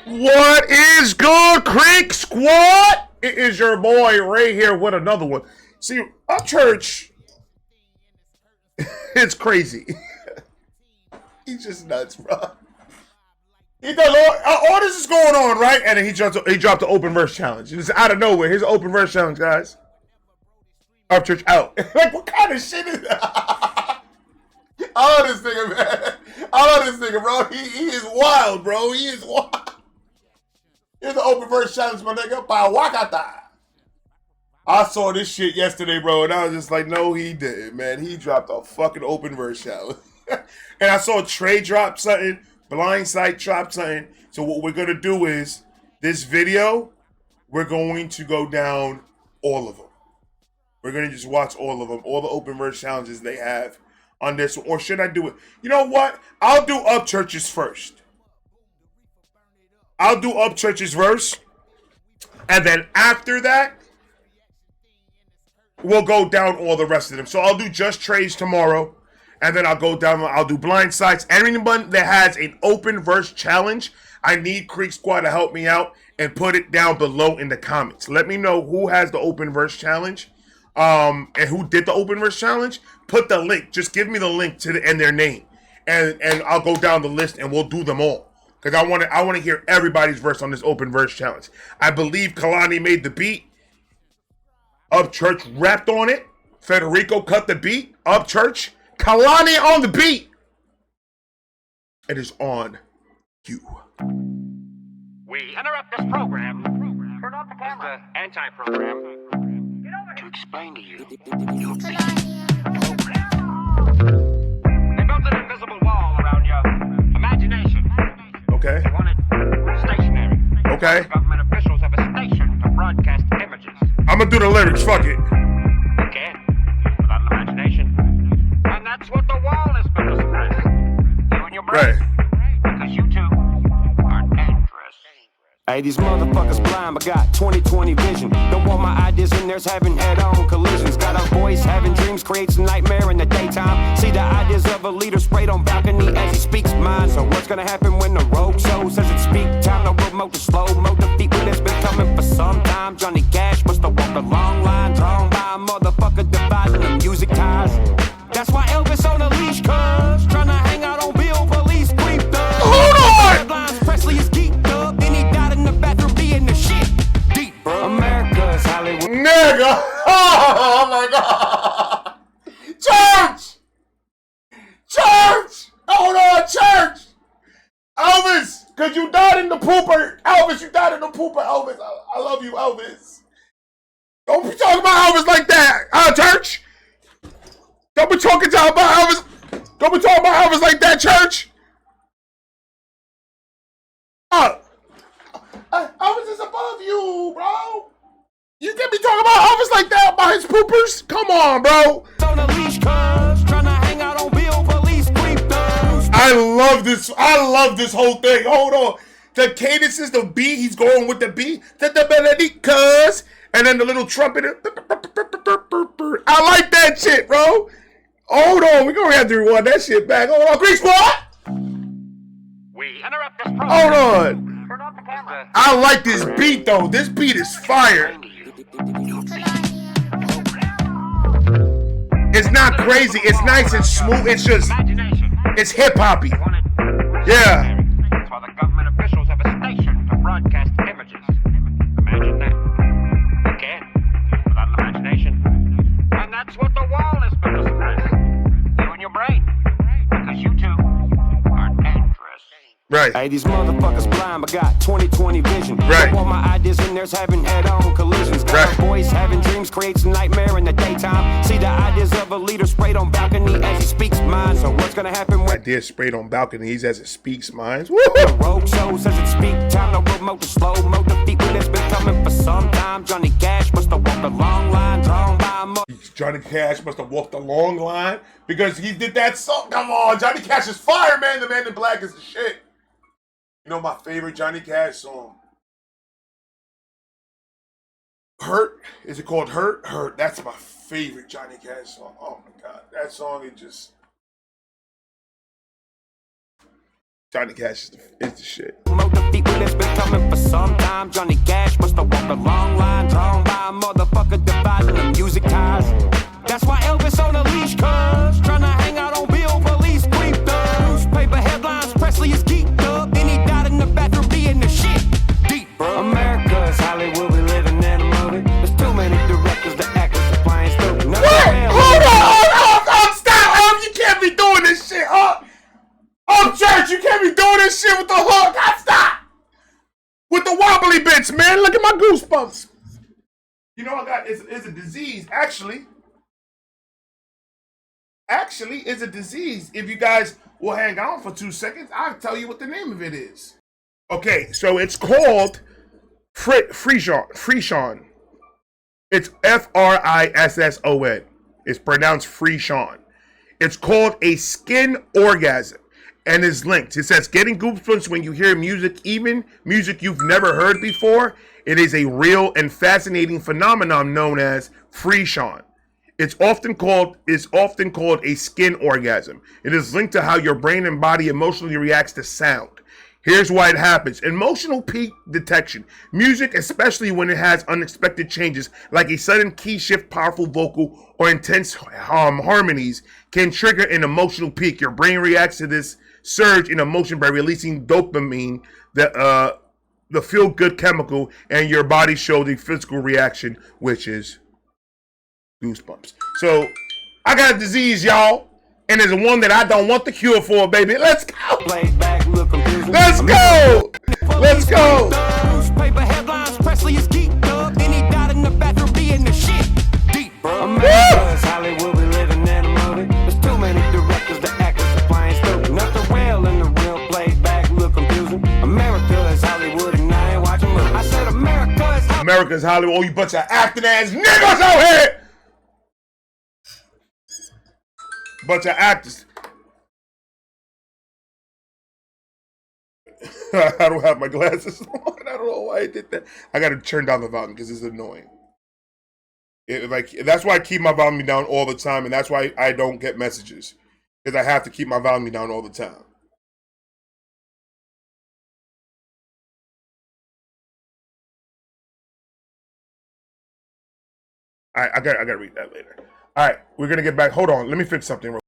What is good, Creek Squad? It is your boy Ray here with another one. See, Upchurch, it's crazy. He's just nuts, bro. He does all this is going on, right? And then he dropped the open verse challenge. It's out of nowhere. Here's the open verse challenge, guys. Upchurch out. Like, what kind of shit is that? I love this nigga, man. I love this nigga, bro. He is wild, bro. He is wild. Here's the open verse challenge, my nigga. By Wakata. I saw this shit yesterday, bro, and I was just like, no, he didn't, man. He dropped a fucking open verse challenge. And I saw Trey drop something, Blindside drop something. So what we're going to do is, this video, we're going to go down all of them. We're going to just watch all of them, all the open verse challenges they have on this one. Or should I do it? You know what? I'll do Upchurch's first. I'll do Upchurch's verse, and then after that, we'll go down all the rest of them. So I'll do just Trey's tomorrow, and then I'll go down, I'll do Blindsides. Anyone that has an open verse challenge, I need Creek Squad to help me out and put it down below in the comments. Let me know who has the open verse challenge, and who did the open verse challenge. Put the link, just give me the link to and their name, and I'll go down the list and we'll do them all. Because I want to hear everybody's verse on this open verse challenge. I believe Kalani made the beat. Upchurch rapped on it. Federico cut the beat. Upchurch. Kalani on the beat. It is on you. We interrupt this program. Turn off the camera. The anti-program. To explain to you. They built an invisible wall around your imagination. Okay. They want it stationary. Okay. Government officials have a station to broadcast images. I'm gonna do the lyrics. Fuck it. You can't without an imagination. And that's what the wall is built to suppress. You and your brain. Right. Because you two are dangerous. Hey, these motherfuckers blind, but got 20/20 vision. Don't want my ideas in theirs, having head-on collisions. Got a voice, having dreams, creates a nightmare in the daytime. See the ideas of a leader sprayed on balcony as he speaks mine. So what's gonna happen when the rogue show says it's speak time? No remote to slow-mo defeat when it's been coming for some time. Johnny Cash must have walked a long line, drawn by a motherfucker dividing the music ties. That's why Elvis on a leash, cuz trying to hang out on Bill, police creeped up. Hold on! Headlines, Presley is geeked up, then he died in the bathroom being the shit. Deep, bro. America's Hollywood. Nigga! Oh my god! Church! Church! Hold on, Church! Elvis! Cause you died in the pooper. Elvis, you died in the pooper, Elvis. I love you, Elvis. Don't be talking about Elvis like that, Church! Don't be talking about Elvis. Don't be talking about Elvis like that, Church. Elvis is above you, bro. You can't be talking about Elvis like that, about his poopers. Come on, bro. On a leash, cuz trying to hang out on Bill, police creeped up. I love this. I love this whole thing. Hold on. The cadence is the beat. He's going with the beat. The melody, cuz. And then the little trumpet. I like that shit, bro. Hold on, we're gonna have to rewind that shit back. Hold on, Creek Squad! We interrupt this program. Hold on. Turn off the camera. I like this beat though. This beat is fire. It's not crazy. It's nice and smooth. It's just, it's hip hoppy. Yeah. That's why the government officials have a station to broadcast images. Imagine that. You can't without an imagination. And that's what the wall is built to suppress. You and your brain. Because you two are dangerous. Right. Hey, these motherfuckers blind, but got 20/20 vision. Right. Don't want my ideas in theirs having head-on collisions. Got Right. a voice having dreams creates a nightmare in the daytime. See the ideas of a leader sprayed on balcony as he speaks mine. So what's gonna happen when Ideas sprayed on balconies as it speaks minds. Woo! the road show says it speak time? No remote to slow mo defeat when it's been coming for some time. Johnny Cash must have walked a long line drawn by a Johnny Cash must have walked a long line because he did that song. Come on, Johnny Cash is fire, man. The Man in Black is the shit. You know my favorite Johnny Cash song? Hurt? Is it called Hurt? Hurt. That's my favorite Johnny Cash song. Oh my God. That song is just... Johnny Cash is the shit. defeat when it's been coming for some time. Johnny Cash must have walked a long line drawn by a motherfucker dividing the music ties. That's why Elvis on a leash, cuz trying to hang out on Bill, police creeped up. Newspaper headlines, Presley is geeked up. Then he died in the bathroom being the shit. Deep, bro. America's Hollywood, we living in a movie. There's too many directors, the actors are playing stupid. What? Hold on, stop! You can't be doing this shit, Upchurch, you can't be doing this shit with the hook. Stop! With the wobbly bits, man. Look at my goosebumps. You know I got it's a disease. Actually, it's a disease. If you guys will hang on for 2 seconds, I'll tell you what the name of it is. Okay, so it's called Frisson. It's Frisson. It's pronounced Frisson. It's called a skin orgasm and is linked. It says getting goosebumps when you hear music, even music you've never heard before. It is a real and fascinating phenomenon known as Frisson. It's often called a skin orgasm. It is linked to how your brain and body emotionally reacts to sound. Here's why it happens. Emotional peak detection. Music, especially when it has unexpected changes, like a sudden key shift, powerful vocal, or intense harmonies, can trigger an emotional peak. Your brain reacts to this surge in emotion by releasing dopamine, the feel-good chemical, and your body shows the physical reaction, which is goosebumps. So, I got a disease, y'all, and it's one that I don't want the cure for, baby. Let's go! Let's go! Let's go! Newspaper headlines, Presley is geeked up. Then he died in the bathroom being the shit. Deep, bro. America's Hollywood, we living in a movie. There's too many directors, the actors are playing stupid. Nothing real in the real playback, look confusing. America is Hollywood and I ain't watching movies. I said America is Hollywood. America's Hollywood. Oh, you bunch of acting ass niggas out here! Bunch of actors. I don't have my glasses on. I don't know why I did that. I gotta turn down the volume because it's annoying. That's why I keep my volume down all the time, and that's why I don't get messages. Because I have to keep my volume down all the time. Alright, I gotta read that later. Alright, we're gonna get back. Hold on, let me fix something real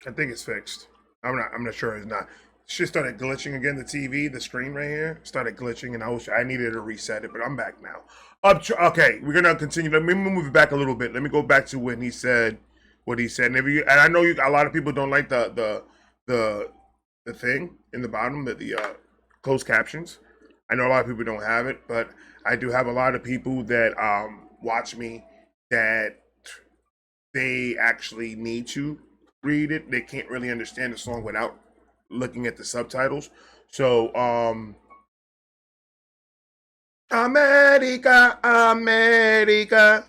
quick. I think it's fixed. I'm not sure it's not. Shit started glitching again. The TV, the screen right here started glitching, and I needed to reset it, but I'm back now. Okay, we're gonna continue. Let me move it back a little bit. Let me go back to when he said what he said. And I know a lot of people don't like the thing in the bottom, the closed captions. I know a lot of people don't have it, but I do have a lot of people that watch me that they actually need to read it. They can't really understand the song without looking at the subtitles. So America, America.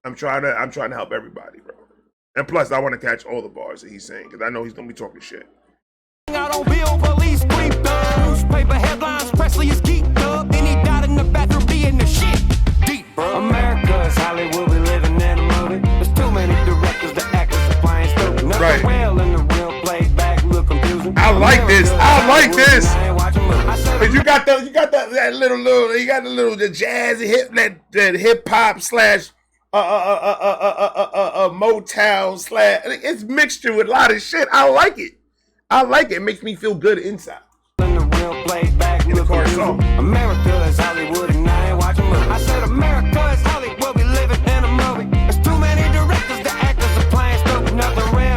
I'm trying to help everybody, bro. And plus I want to catch all the bars that he's saying, because I know he's gonna be talking shit. I don't bill police creeped up. Newspaper headlines, Presley is geeked up. Then he died in the bathroom being the shit. Deep, bro. America's Hollywood, we living in a movie. There's too many directors, the actors are playing stupid. Nothing real in the real playback, look confusing. I like this. Cause you got the jazzy that hip hop slash Motown slash. It's mixture with a lot of shit. I like it. It makes me feel good inside. In the real playback, In the car song. America is Hollywood and I ain't watching movies. I said America is Hollywood, we living in a movie. There's too many directors, the actors are playing stupid. Nothing real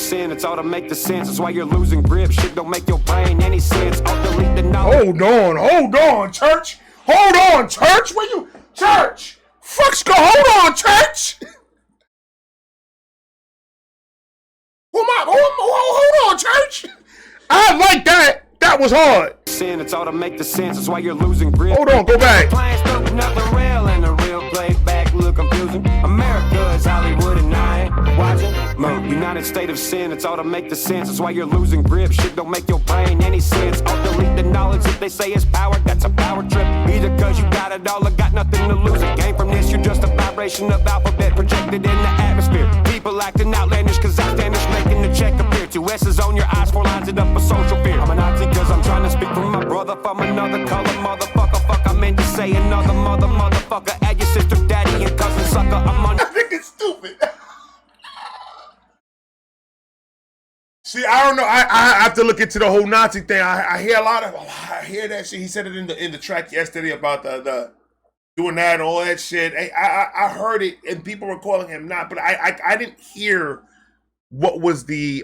sin, it's all to make the sense. That's why you're losing grip. Shit don't make your brain any sense. I'll delete the knowledge. Hold on, church. Hold on, church. Where you, church? Hold on, church. Hold on, church. I like that. That was hard. Sin, it's all to make the sense. That's why you're losing grip. Hold on, go back. Playing stuff, nothing real, and the real playback look confusing. America is Hollywood, and I ain't watching. United State of Sin, it's all to make the sense. That's why you're losing grip. Shit don't make your brain any sense. I'll delete the knowledge if they say it's power. That's a power trip. Either cause you got it all or got nothing to lose. It came from this, you're just a vibration of alphabet projected in the atmosphere. People acting outlandish cause outlandish making the check appear. 2 S's on your eyes, 4 lines it up for social fear. I'm a Nazi cause I'm trying to speak for my brother from another color. Motherfucker, fuck, I meant to say another motherfucker. Add your sister, daddy, and cousin sucker. I'm on. I think it's stupid. See, I don't know. I have to look into the whole Nazi thing. I hear I hear that shit. He said it in the track yesterday about the doing that and all that shit. I heard it, and people were calling him not, but I didn't hear what was the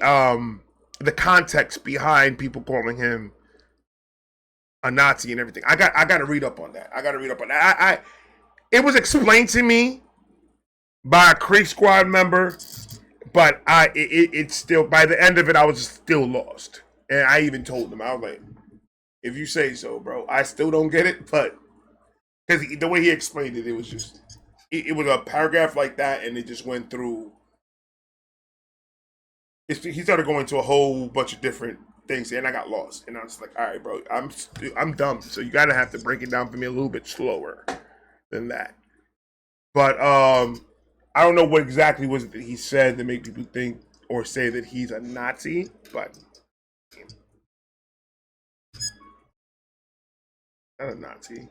context behind people calling him a Nazi and everything. I got to read up on that. It was explained to me by a Creek Squad member, but it's still, by the end of it, I was still lost. And I even told them, I was like, if you say so, bro, I still don't get it, but because the way he explained it, it was just, it was a paragraph like that, and it just went through. He started going to a whole bunch of different things, and I got lost. And I was like, all right, bro, I'm dumb, so you gotta have to break it down for me a little bit slower than that. But I don't know what exactly was it that he said to make people think or say that he's a Nazi, but not a Nazi.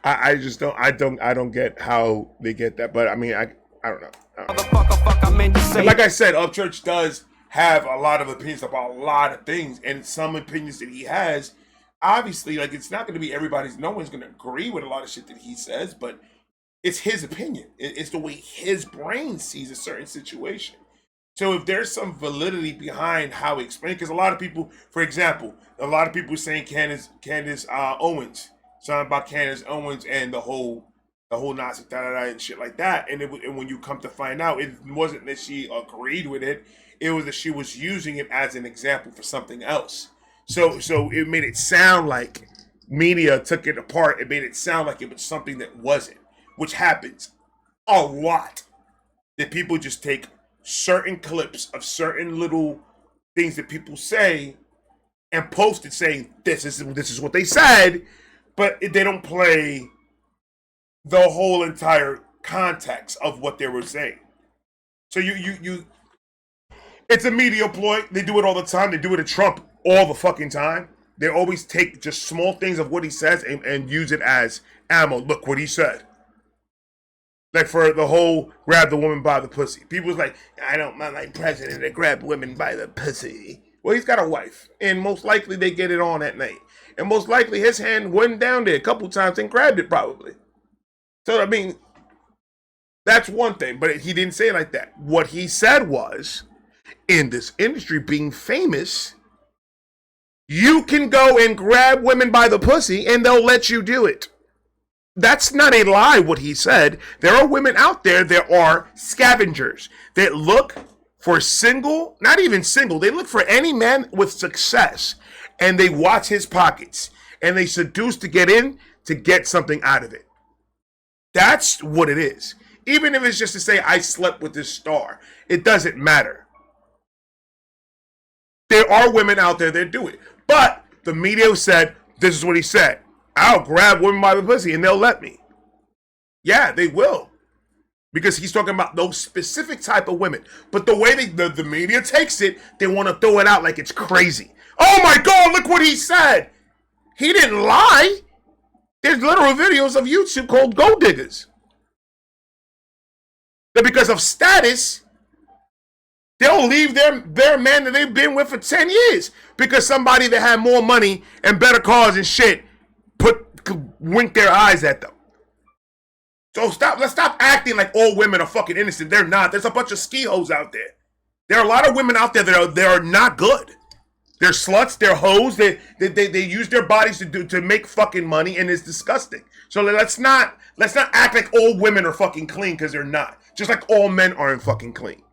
I just don't get how they get that, but I mean, I don't know. And like I said, Upchurch does have a lot of opinions about a lot of things, and some opinions that he has, obviously, like, it's not going to be everybody's. No one's going to agree with a lot of shit that he says, but it's his opinion. It's the way his brain sees a certain situation. So if there's some validity behind how he explains, because a lot of people, for example, a lot of people saying Candace Owens, something about Candace Owens and the whole Nazi and shit like that, and when you come to find out, it wasn't that she agreed with it; it was that she was using it as an example for something else. So it made it sound like media took it apart. It made it sound like it was something that wasn't, which happens a lot. That people just take certain clips of certain little things that people say and post it saying this is what they said, but they don't play the whole entire context of what they were saying. So you it's a media ploy. They do it all the time. They do it to Trump all the fucking time. They always take just small things of what he says and use it as ammo. Look what he said. Like for the whole grab the woman by the pussy. People's like, I don't want my president to grab women by the pussy. Well, he's got a wife. And most likely they get it on at night. And most likely his hand went down there a couple times and grabbed it probably. So, I mean, that's one thing. But he didn't say it like that. What he said was, in this industry being famous, you can go and grab women by the pussy and they'll let you do it. That's not a lie, what he said. There are women out there that are scavengers that look for single, not even single, they look for any man with success and they watch his pockets and they seduce to get in to get something out of it. That's what it is. Even if it's just to say, I slept with this star, it doesn't matter. There are women out there that do it. But the media said, this is what he said. I'll grab women by the pussy and they'll let me. Yeah, they will. Because he's talking about those specific type of women. But the way the media takes it, they want to throw it out like it's crazy. Oh my God, look what he said. He didn't lie. There's literal videos of YouTube called Gold Diggers. That because of status, they'll leave their man that they've been with for 10 years. Because somebody that had more money and better cars and shit wink their eyes at them. So let's stop acting like all women are fucking innocent. They're not. There's a bunch of ski hoes out there. There are a lot of women out there that are not good. They're sluts, they're hoes, they use their bodies to make fucking money, and it's disgusting. So let's not act like all women are fucking clean, because they're not. Just like all men aren't fucking clean.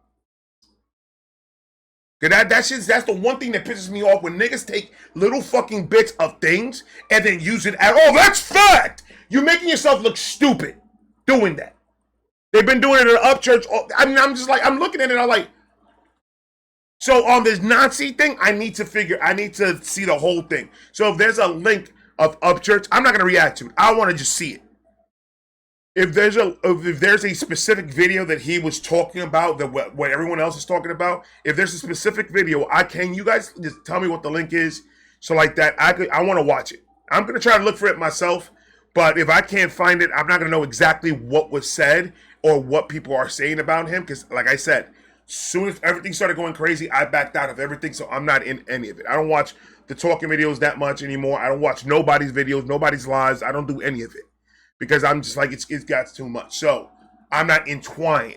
That's the one thing that pisses me off, when niggas take little fucking bits of things and then use it as, oh, that's fact! You're making yourself look stupid doing that. They've been doing it at Upchurch. I mean, I'm looking at it, I'm like, so on this Nazi thing, I need to see the whole thing. So if there's a link of Upchurch, I'm not gonna react to it. I want to just see it. If there's a specific video that he was talking about, that what everyone else is talking about, if there's a specific video, you guys just tell me what the link is, so like that I want to watch it. I'm gonna try to look for it myself, but if I can't find it, I'm not gonna know exactly what was said or what people are saying about him, because like I said, soon as everything started going crazy, I backed out of everything, so I'm not in any of it. I don't watch the talking videos that much anymore. I don't watch nobody's videos, nobody's lives. I don't do any of it, because I'm just like, it's got too much. So I'm not entwined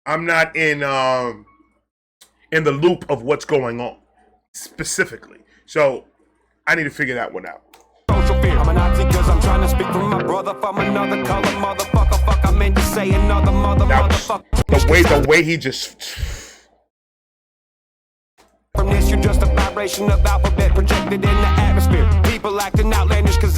I'm not in the loop of what's going on specifically. So I need to figure that one out. I'm a Nazi cause I'm trying to speak for my brother from another color, motherfucker. Fuck, I meant to say another motherfucker. The way he just... From this, you're just a vibration of alphabet projected in the atmosphere. People acting outlandish cause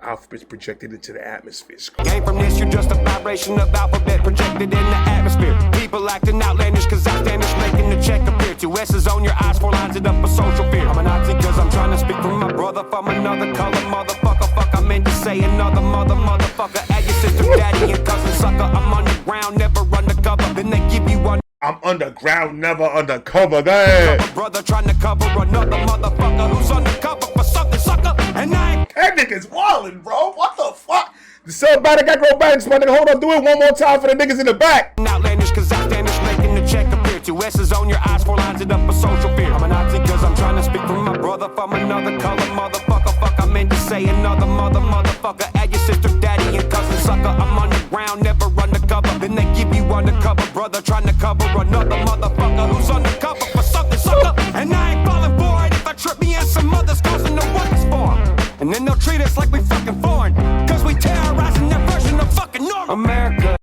alphabets projected into the atmosphere. Came from this, you're just a vibration of alphabet projected in the atmosphere. People acting outlandish cause outlandish making the check appear. 2 S's on your eyes, 4 lines it up for social fear. I'm a Nazi cause I'm trying to speak for my brother from another color, motherfucker. Fuck, I meant to say another motherfucker. Add your sister, daddy, and cousin sucker. I'm underground, never undercover. Then they give you one. I'm underground, never undercover. That brother trying to cover another motherfucker who's undercover for something, sucker. And I ain't. That nigga's wildin', bro. What the fuck? Somebody got to go back and somebody, hold on, do it one more time for the niggas in the back. Outlandish cause outlandish making the check appear. 2 S's on your eyes, 4 lines it up for social fear. I'm a Nazi cause I'm trying to speak for my brother from another color, motherfucker. Fuck, I meant to say another motherfucker. Add your sister, daddy, and cousin sucker. I'm underground, never undercover. Then they give you undercover brother trying to cover another motherfucker who's undercover for something, sucker. And I ain't falling for it if I trip me and some others causing the ruckus for 'em. And then they'll treat us like we fucking foreign, cause we terrorizing their version of fucking normal. America.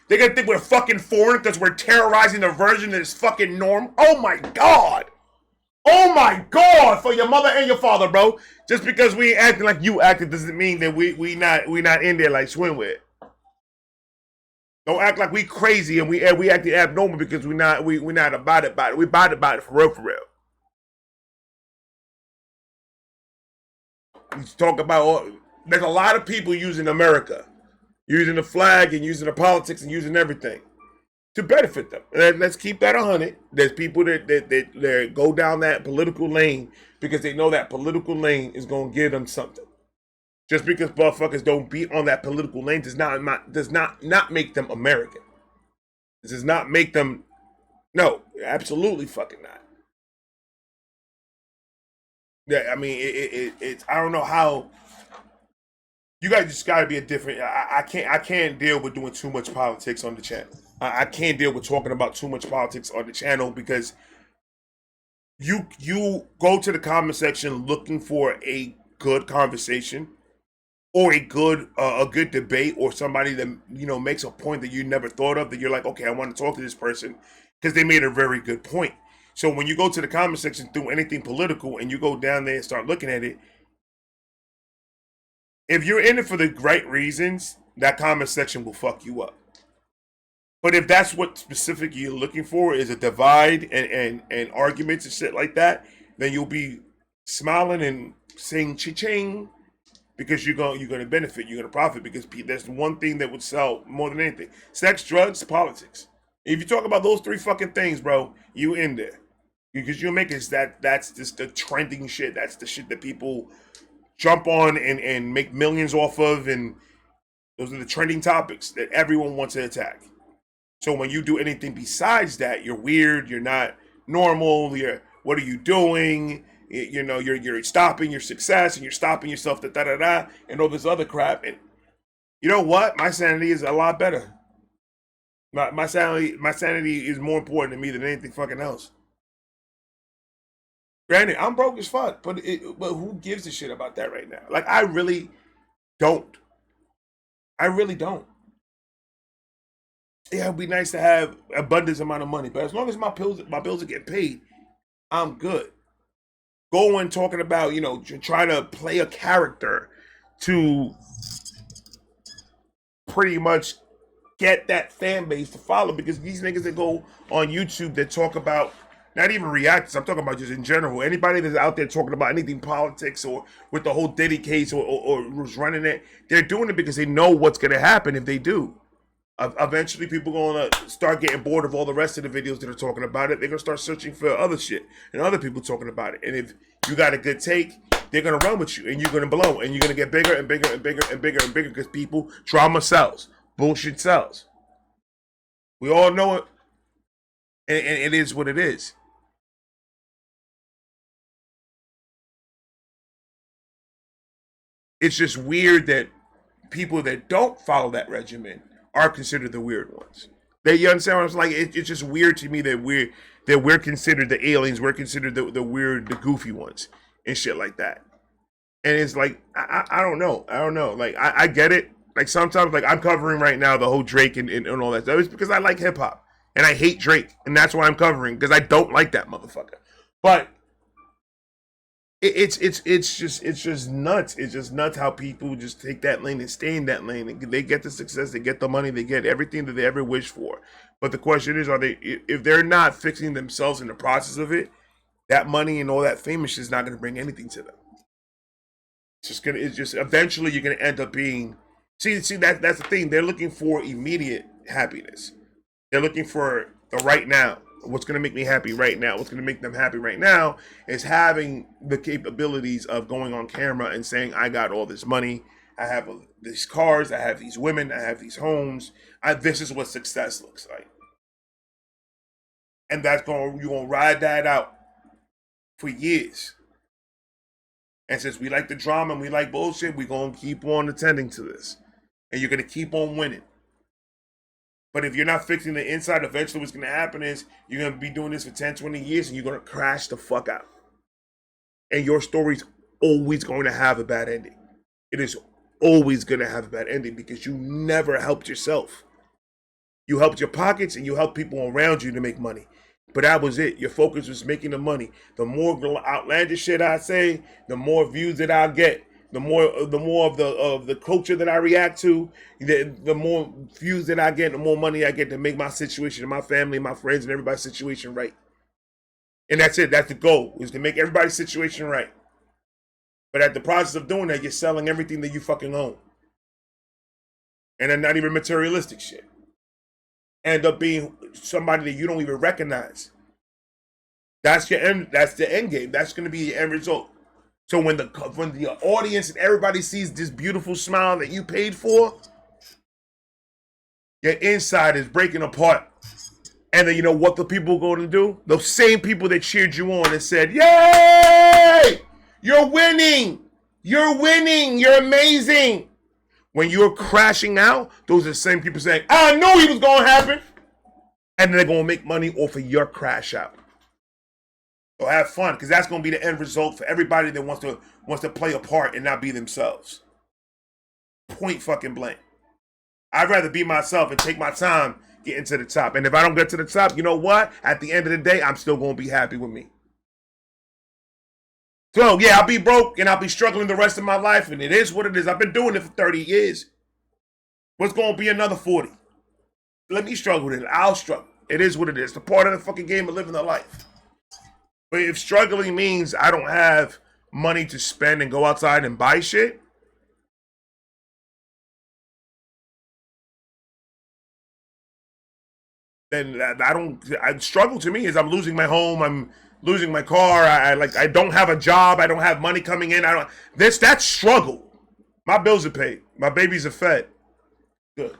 They're gonna think we're fucking foreign because we're terrorizing the version that is fucking norm. Oh my god. Oh my god, for your mother and your father, bro. Just because we ain't acting like you acted doesn't mean that we not in there like Swimwear. Don't act like we crazy and we acting abnormal because we not about it. We about it for real, for real. We talk about there's a lot of people using America, using the flag and using the politics and using everything to benefit them. Let's keep that 100. There's people that go down that political lane because they know that political lane is gonna give them something. Just because motherfuckers don't be on that political lane does not make them American. This does not make them. No, absolutely fucking not. Yeah, I mean, it's. I don't know how. You guys just got to be a different. I can't deal with doing too much politics on the channel. I can't deal with talking about too much politics on the channel because you go to the comment section looking for a good conversation or a good debate or somebody that makes a point that you never thought of, that you're like, okay, I want to talk to this person because they made a very good point. So when you go to the comment section through anything political and you go down there and start looking at it, if you're in it for the right reasons, that comment section will fuck you up. But if that's what specifically you're looking for is a divide and arguments and shit like that, then you'll be smiling and saying cha-ching because you're gonna benefit, you're gonna profit, because that's one thing that would sell more than anything: sex, drugs, politics. If you talk about those 3 fucking things, bro, you in there. Because you'll make it that's just the trending shit. That's the shit that people jump on and make millions off of, and those are the trending topics that everyone wants to attack. So when you do anything besides that, you're weird, you're not normal, what are you doing? you know, you're stopping your success and you're stopping yourself, and all this other crap. And you know what? My sanity is a lot better. My sanity is more important to me than anything fucking else. Granted, I'm broke as fuck, but who gives a shit about that right now? Like, I really don't. I really don't. Yeah, it'd be nice to have abundance amount of money, but as long as my bills are getting paid, I'm good. Going talking about, you know, trying to play a character to pretty much get that fan base to follow, because these niggas that go on YouTube that talk about, not even reactors, I'm talking about just in general, anybody that's out there talking about anything politics or with the whole Diddy case or who's running it, they're doing it because they know what's going to happen if they do. Eventually people going to start getting bored of all the rest of the videos that are talking about it. They're going to start searching for other shit and other people talking about it. And if you got a good take, they're going to run with you and you're going to blow and you're going to get bigger and bigger and bigger and bigger and bigger, because people, drama sells. Bullshit sells. We all know it. And it is what it is. It's just weird that people that don't follow that regimen are considered the weird ones. You understand what I'm saying? Like, it's just weird to me that we're considered the aliens, we're considered the weird, the goofy ones and shit like that. And it's like, I don't know. Like, I get it. Like, sometimes, like, I'm covering right now the whole Drake and all that stuff. It's because I like hip hop and I hate Drake, and that's why I'm covering, because I don't like that motherfucker. But it's just nuts. It's just nuts how people just take that lane and stay in that lane. They get the success, they get the money, they get everything that they ever wish for. But the question is, if they're not fixing themselves in the process of it, that money and all that fame is just not going to bring anything to them. It's just eventually you're going to end up being. See, that's the thing. They're looking for immediate happiness. They're looking for the right now. What's going to make me happy right now? What's going to make them happy right now is having the capabilities of going on camera and saying, I got all this money. I have these cars. I have these women. I have these homes. This is what success looks like. And you're going to ride that out for years. And since we like the drama and we like bullshit, we're going to keep on attending to this. And you're going to keep on winning. But if you're not fixing the inside, eventually what's going to happen is you're going to be doing this for 10, 20 years and you're going to crash the fuck out. And your story's always going to have a bad ending. It is always going to have a bad ending because you never helped yourself. You helped your pockets and you helped people around you to make money. But that was it. Your focus was making the money. The more outlandish shit I say, the more views that I get. The more of the culture that I react to, the more views that I get, the more money I get to make my situation and my family, my friends, and everybody's situation right. And that's it. That's the goal, is to make everybody's situation right. But at the process of doing that, you're selling everything that you fucking own. And then not even materialistic shit. End up being somebody that you don't even recognize. That's the end game. That's going to be the end result. So when the audience and everybody sees this beautiful smile that you paid for, your inside is breaking apart. And then you know what the people are going to do? Those same people that cheered you on and said, yay! You're winning! You're winning! You're amazing! When you're crashing out, those are the same people saying, I knew he was going to happen! And then they're going to make money off of your crash out. So have fun, because that's going to be the end result for everybody that wants to play a part and not be themselves. Point fucking blank. I'd rather be myself and take my time getting to the top. And if I don't get to the top, you know what? At the end of the day, I'm still going to be happy with me. So, yeah, I'll be broke and I'll be struggling the rest of my life, and it is what it is. I've been doing it for 30 years. What's going to be another 40? Let me struggle with it. I'll struggle. It is what it is. It's the part of the fucking game of living the life. But if struggling means I don't have money to spend and go outside and buy shit, then I struggle to me is I'm losing my home, I'm losing my car, I don't have a job, I don't have money coming in, that's struggle. My bills are paid, my babies are fed. Good.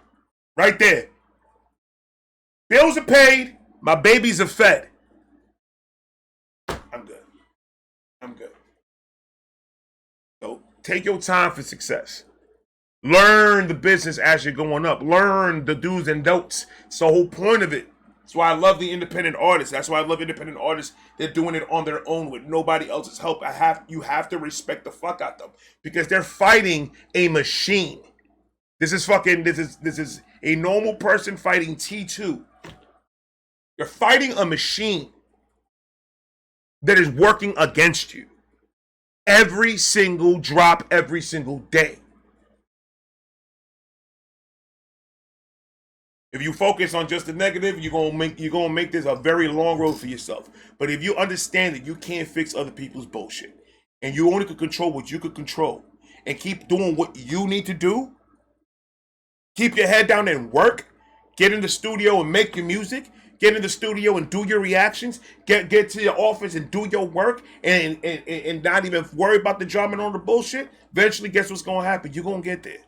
Right there. Bills are paid, my babies are fed. I'm good. I'm good. So take your time for success. Learn the business as you're going up. Learn the do's and don'ts. It's the whole point of it. That's why I love the independent artists. That's why I love independent artists. They're doing it on their own with nobody else's help. You have to respect the fuck out them because they're fighting a machine. This is a normal person fighting T2. You're fighting a machine that is working against you every single drop, every single day. If you focus on just the negative, you're gonna make this a very long road for yourself. But if you understand that you can't fix other people's bullshit, and you only can control what you can control, and keep doing what you need to do, keep your head down and work, get in the studio and make your music, get in the studio and do your reactions, get to your office and do your work, and not even worry about the drama and all the bullshit, eventually guess what's gonna happen? You're gonna get there.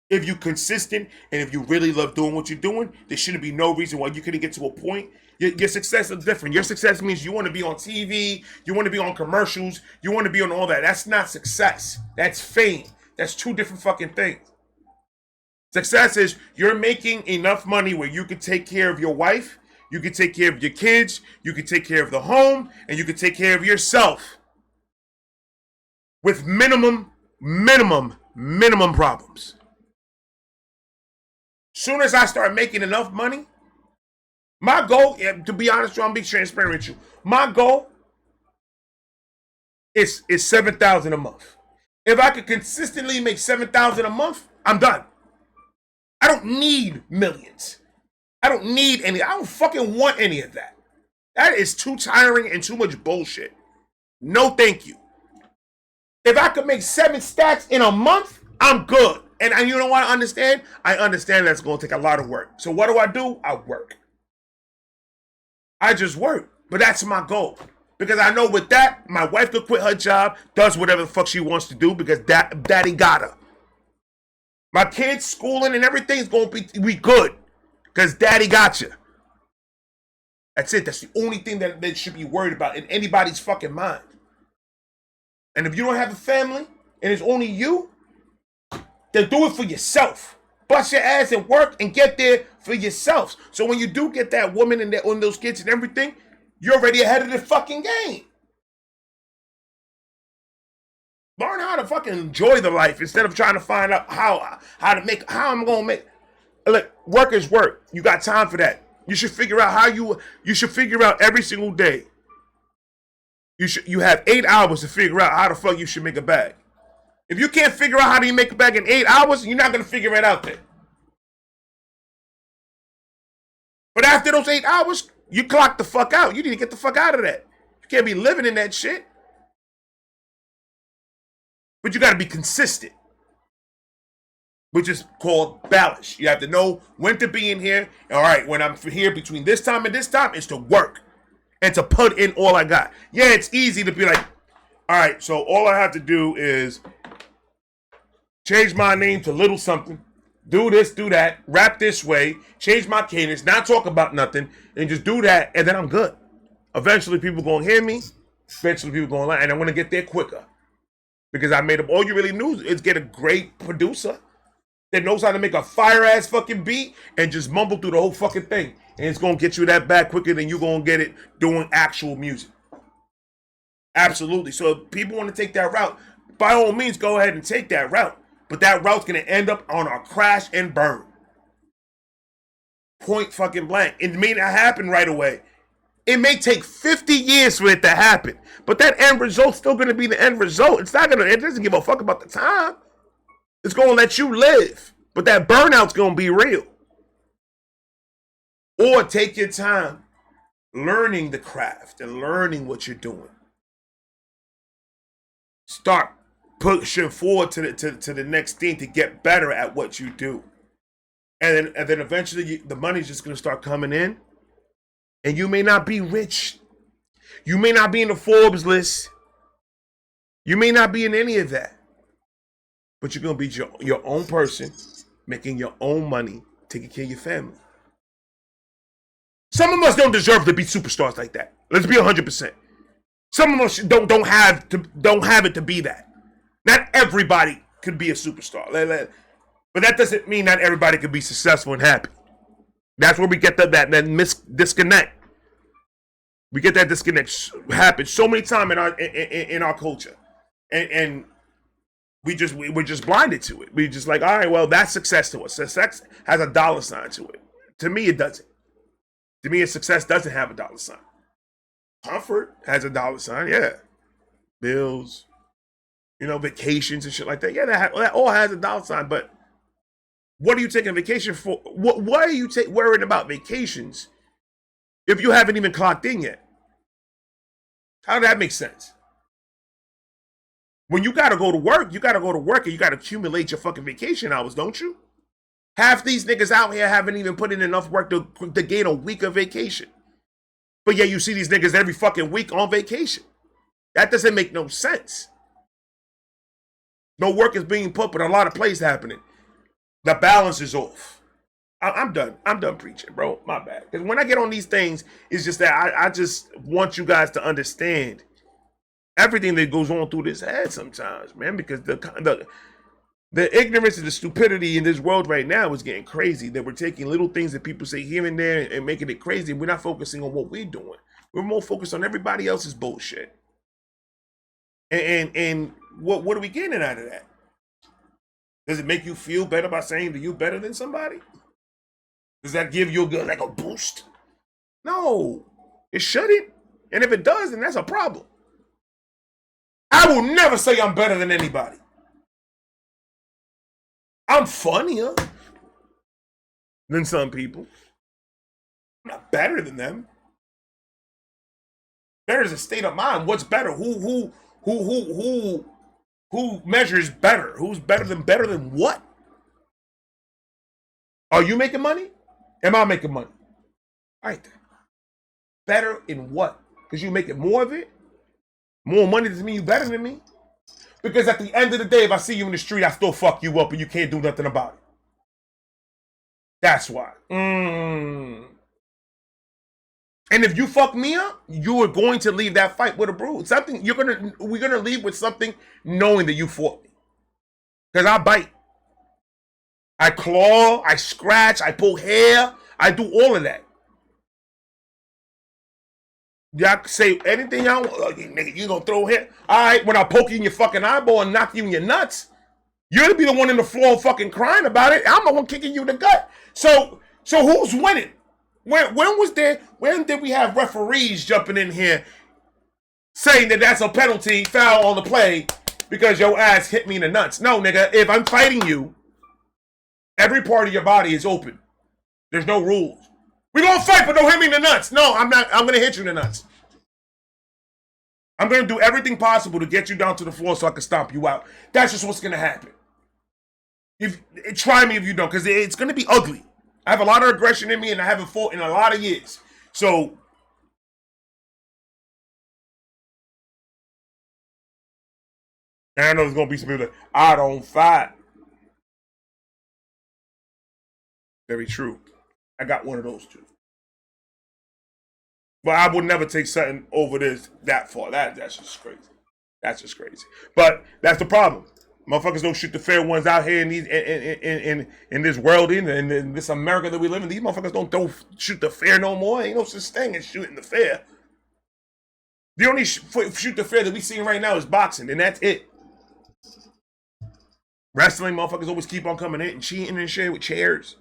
If you're consistent and if you really love doing what you're doing, there shouldn't be no reason why you couldn't get to a point. Your success is different. Your success means you want to be on TV, you want to be on commercials, you want to be on all that. That's not success. That's fame. That's two different fucking things. Success is you're making enough money where you can take care of your wife, you can take care of your kids, you can take care of the home, and you can take care of yourself with minimum problems. Soon as I start making enough money, my goal, to be honest, I'm being transparent with you. My goal is $7,000 a month. If I could consistently make $7,000 a month, I'm done. I don't need millions. I don't need any. I don't fucking want any of that. That is too tiring and too much bullshit. No, thank you. If I could make 7 stacks in a month, I'm good. And you know what I understand? I understand that's going to take a lot of work. So what do? I work. I just work. But that's my goal. Because I know with that, my wife could quit her job, does whatever the fuck she wants to do because daddy got her. My kids' schooling and everything's going to be good because daddy got you. That's it. That's the only thing that they should be worried about in anybody's fucking mind. And if you don't have a family and it's only you, then do it for yourself. Bust your ass and work and get there for yourselves. So when you do get that woman and on those kids and everything, you're already ahead of the fucking game. Learn how to fucking enjoy the life instead of trying to find out how I'm gonna make. Look, work is work. You got time for that. You should figure out how you should figure out every single day. You have 8 hours to figure out how the fuck you should make a bag. If you can't figure out how do you make a bag in 8 hours, you're not gonna figure it out there. But after those 8 hours, you clock the fuck out. You need to get the fuck out of that. You can't be living in that shit. But you gotta be consistent, which is called balance. You have to know when to be in here. All right, when I'm here between this time and this time, it's to work and to put in all I got. Yeah, it's easy to be like, all right, so all I have to do is change my name to little something, do this, do that, rap this way, change my cadence, not talk about nothing, and just do that, and then I'm good. Eventually, people gonna hear me. Eventually, people gonna like, and I want to get there quicker. Because I made up, all you really need is get a great producer that knows how to make a fire-ass fucking beat and just mumble through the whole fucking thing. And it's gonna get you that back quicker than you gonna get it doing actual music. Absolutely. So if people want to take that route, by all means, go ahead and take that route. But that route's gonna end up on a crash and burn. Point fucking blank. It may not happen right away. It may take 50 years for it to happen. But that end result's still gonna be the end result. It doesn't give a fuck about the time. It's gonna let you live. But that burnout's gonna be real. Or take your time learning the craft and learning what you're doing. Start pushing forward to the next thing to get better at what you do. And then eventually the money's just going to start coming in. And you may not be rich. You may not be in the Forbes list. You may not be in any of that. But you're going to be your own person, making your own money, taking care of your family. Some of us don't deserve to be superstars like that. Let's be 100%. Some of us don't have it to be that. Not everybody could be a superstar. But that doesn't mean not everybody could be successful and happy. That's where we get that disconnect. We get that disconnect happen so many times in our culture, and we're just blinded to it. We just like, all right, well, that's success to us. Success has a dollar sign to it. To me, it doesn't. To me, success doesn't have a dollar sign. Comfort has a dollar sign, yeah. Bills, vacations and shit like that. Yeah, that all has a dollar sign. But what are you taking vacation for? Why are you worrying about vacations if you haven't even clocked in yet? How does that make sense? When you gotta go to work, and you gotta accumulate your fucking vacation hours, don't you? Half these niggas out here haven't even put in enough work to gain a week of vacation. But yeah, you see these niggas every fucking week on vacation. That doesn't make no sense. No work is being put, but a lot of plays happening. The balance is off. I'm done. I'm done preaching, bro. My bad. Because when I get on these things, it's just that I just want you guys to understand everything that goes on through this head sometimes, man. Because the ignorance and the stupidity in this world right now is getting crazy. That we're taking little things that people say here and there and making it crazy. We're not focusing on what we're doing. We're more focused on everybody else's bullshit. And what are we getting out of that? Does it make you feel better by saying that you're better than somebody? Does that give you a boost? No, it shouldn't. And if it does, then that's a problem. I will never say I'm better than anybody. I'm funnier than some people. I'm not better than them. Better is a state of mind. What's better? Who measures better? Who's better than what? Are you making money? Am I making money? All right then. Better in what? Because you making more of it? More money doesn't mean you better than me. Because at the end of the day, if I see you in the street, I still fuck you up and you can't do nothing about it. That's why. And if you fuck me up, you are going to leave that fight with a bruise. We're gonna leave with something knowing that you fought me. Because I bite. I claw, I scratch, I pull hair, I do all of that. Y'all can say anything y'all want. Nigga, you gonna throw hair? All right, when I poke you in your fucking eyeball and knock you in your nuts, you're gonna be the one in the floor fucking crying about it. I'm the one kicking you in the gut. So who's winning? When did we have referees jumping in here saying that that's a penalty, foul on the play because your ass hit me in the nuts? No, nigga, if I'm fighting you, every part of your body is open. There's no rules. We gonna fight, but don't hit me in the nuts. No, I'm not. I'm gonna hit you in the nuts. I'm gonna do everything possible to get you down to the floor so I can stomp you out. That's just what's gonna happen. Try me if you don't, because it's gonna be ugly. I have a lot of aggression in me, and I haven't fought in a lot of years. So I know there's gonna be some people that I don't fight. Very true. I got one of those too. But I would never take something over this that far. That's just crazy. That's just crazy. But that's the problem. Motherfuckers don't shoot the fair ones out here in these in this world in this America that we live in. These motherfuckers don't shoot the fair no more. Ain't no such thing as shooting the fair. The only shoot the fair that we seeing right now is boxing, and that's it. Wrestling motherfuckers always keep on coming in and cheating and shit with chairs.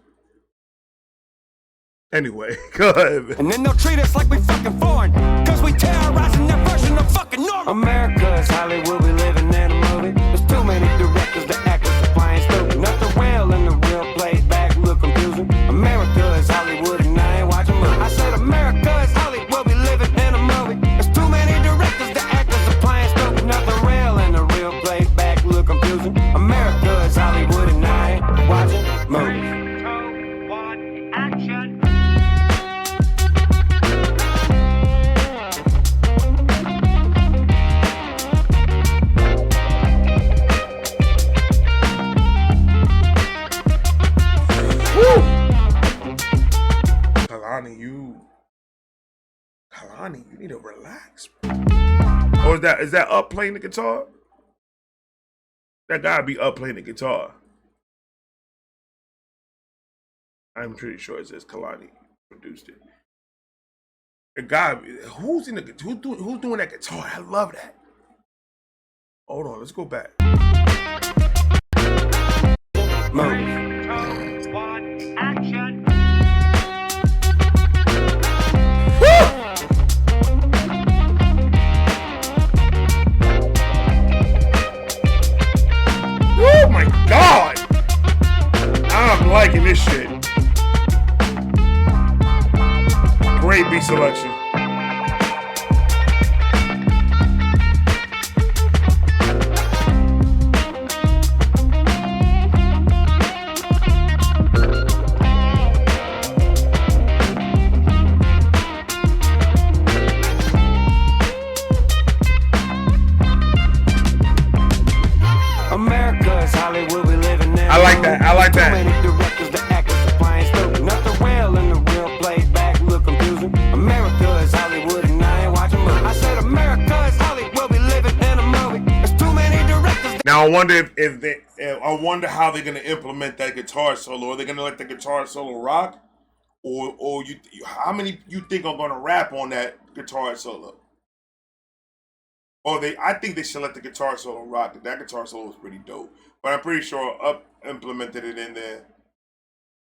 Anyway, go ahead. And then they'll treat us like we fucking foreign, cause we terrorizing their version of fucking normal. America is Hollywood, we living in a movie. There's too many directors, the actors are playing stupid. Nothing real in the real played back, look confusing. America is Hollywood and I ain't watching movies. I said America is Hollywood, we living in a movie. There's too many directors, the actors are playing stupid. Nothing real in the real played back, look confusing. America is Hollywood and I ain't watching movies. 2, 1, action. Kalani, you need to relax, bro. Or is that Up playing the guitar? That gotta be Up playing the guitar. I'm pretty sure it says Kalani produced it. It gotta be. Who's doing that guitar? I love that. Hold on, let's go back. Three, two, one, action. Oh my God! I'm liking this shit. Great beat selection. America's Hollywood, we living in. I like that. I like that. Too many directors, the actors, the flying stupid. Nothing real and the real playback look confusing. America is Hollywood and I ain't watching movies. I said America is Hollywood, we living in a movie. There's too many directors. Now I wonder I wonder how they're gonna implement that guitar solo. Are they gonna let the guitar solo rock, or how many you think are gonna rap on that guitar solo? I think they should let the guitar solo rock. That guitar solo was pretty dope. But I'm pretty sure Up implemented it in there.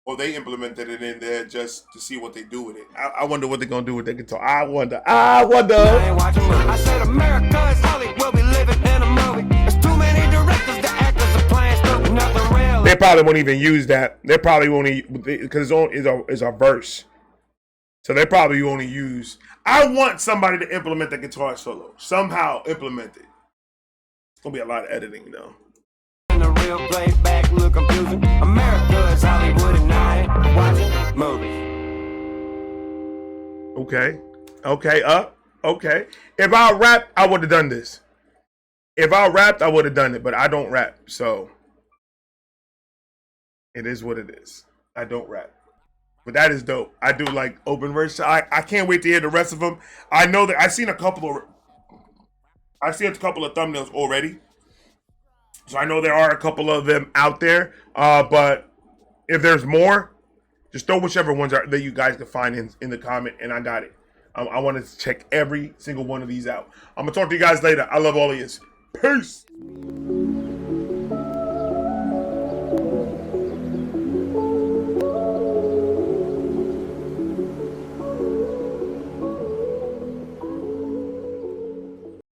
Or they implemented it in there just to see what they do with it. I wonder what they're gonna do with that guitar. I wonder. I ain't watching movies. I said America is Hollywood, we living in a movie. There's too many directors, the actors are playing stupid. Nothing real. They probably won't even use that. They probably won't, because it's a verse. So they probably only use. I want somebody to implement the guitar solo. Somehow implement it. It's gonna be a lot of editing though. And the real playback look confusing. America is Hollywood and I ain't watching movies. Okay, Up. Okay. If I rapped, I would have done this. If I rapped, I would have done it, but I don't rap, so it is what it is. I don't rap. But that is dope. I do like open verse. I can't wait to hear the rest of them. I know that I've seen a couple of thumbnails already. So I know there are a couple of them out there. But if there's more, just throw whichever ones that you guys can find in the comment, and I got it. I want to check every single one of these out. I'm going to talk to you guys later. I love all of you. Peace.